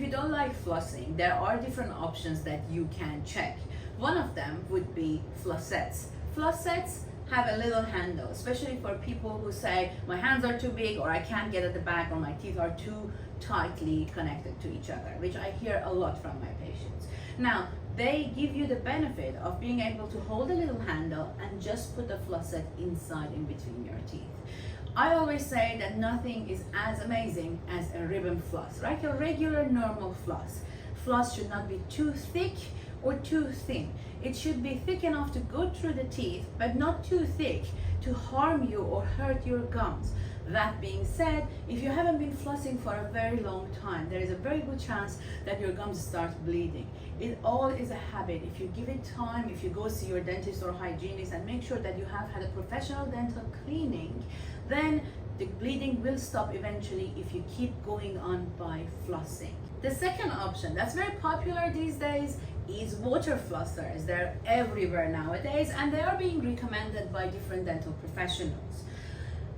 you don't like flossing, there are different options that you can check. One of them would be flossets. Flossets have a little handle, especially for people who say my hands are too big, or I can't get at the back, or my teeth are too tightly connected to each other, which I hear a lot from my patients. Now, they give you the benefit of being able to hold a little handle and just put the flosset inside in between your teeth. I always say that nothing is as amazing as a ribbon floss, right? A regular normal floss. Floss should not be too thick or too thin. It should be thick enough to go through the teeth, but not too thick to harm you or hurt your gums. That being said, if you haven't been flossing for a very long time, there is a very good chance that your gums start bleeding. It all is a habit. If you give it time, if you go see your dentist or hygienist and make sure that you have had a professional dental cleaning, then the bleeding will stop eventually if you keep going on by flossing. The second option that's very popular these days is water flossers. They're everywhere nowadays and they are being recommended by different dental professionals.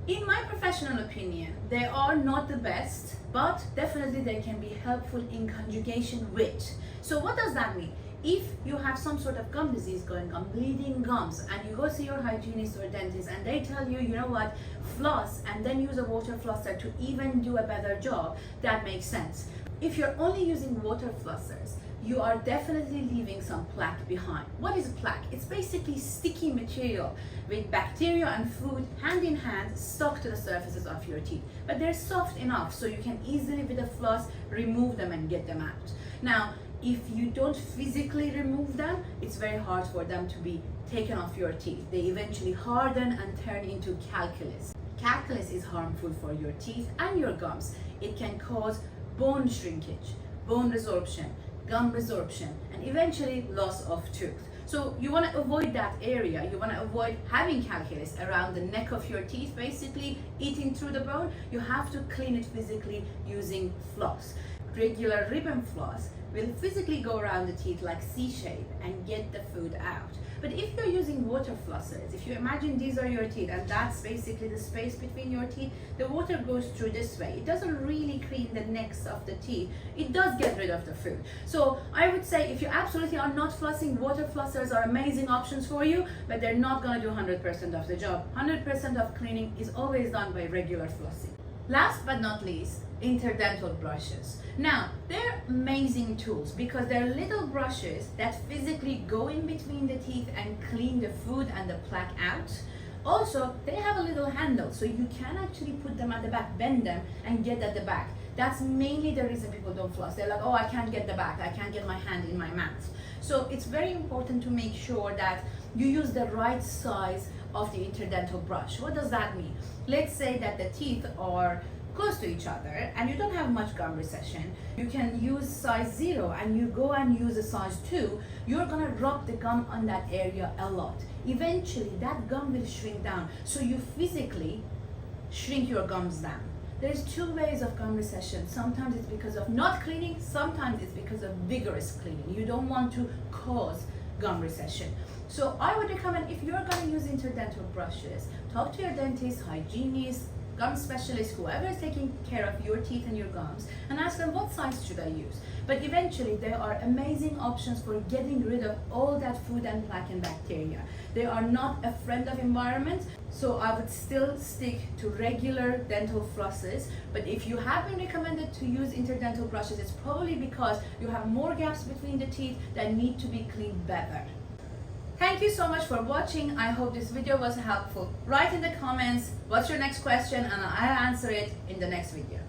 In my professional opinion, they are not the best, but definitely they can be helpful in conjugation with. So what does that mean? If you have some sort of gum disease going on, bleeding gums, and you go see your hygienist or dentist and they tell you, you know what, floss and then use a water flosser to even do a better job, that makes sense. If you're only using water flossers, you are definitely leaving some plaque behind. What is plaque? It's basically sticky material with bacteria and food hand in hand stuck to the surfaces of your teeth. But they're soft enough so you can easily with a floss remove them and get them out. Now, if you don't physically remove them, it's very hard for them to be taken off your teeth. They eventually harden and turn into calculus. Calculus is harmful for your teeth and your gums. It can cause bone shrinkage, bone resorption, gum resorption, and eventually loss of tooth. So you want to avoid that area. You want to avoid having calculus around the neck of your teeth, basically eating through the bone. You have to clean it physically using floss. Regular ribbon floss will physically go around the teeth like C-shape and get the food out. But if you're using water flossers, if you imagine these are your teeth and that's basically the space between your teeth, the water goes through this way. It doesn't really clean the necks of the teeth. It does get rid of the food. So I would say if you absolutely are not flossing, water flossers are amazing options for you, but they're not going to do 100% of the job. 100% of cleaning is always done by regular flossing. Last but not least, interdental brushes. Now, they're amazing tools because they're little brushes that physically go in between the teeth and clean the food and the plaque out. Also, they have a little handle so you can actually put them at the back, bend them and get at the back. That's mainly the reason people don't floss. They're like, oh, I can't get the back, I can't get my hand in my mouth. So it's very important to make sure that you use the right size of the interdental brush. What does that mean? Let's say that the teeth are close to each other and you don't have much gum recession. You can use size 0 and you go and use a size 2. You're gonna rub the gum on that area a lot. Eventually that gum will shrink down, so you physically shrink your gums down. There's two ways of gum recession. Sometimes it's because of not cleaning, sometimes it's because of vigorous cleaning. You don't want to cause gum recession. So I would recommend, if you're going to use interdental brushes, talk to your dentist, hygienist, gum specialist, whoever is taking care of your teeth and your gums, and ask them what size should I use. But eventually there are amazing options for getting rid of all that food and plaque and bacteria. They are not a friend of environment, so I would still stick to regular dental flosses. But if you have been recommended to use interdental brushes, it's probably because you have more gaps between the teeth that need to be cleaned better. Thank you so much for watching. I hope this video was helpful. Write in the comments what's your next question and I'll answer it in the next video.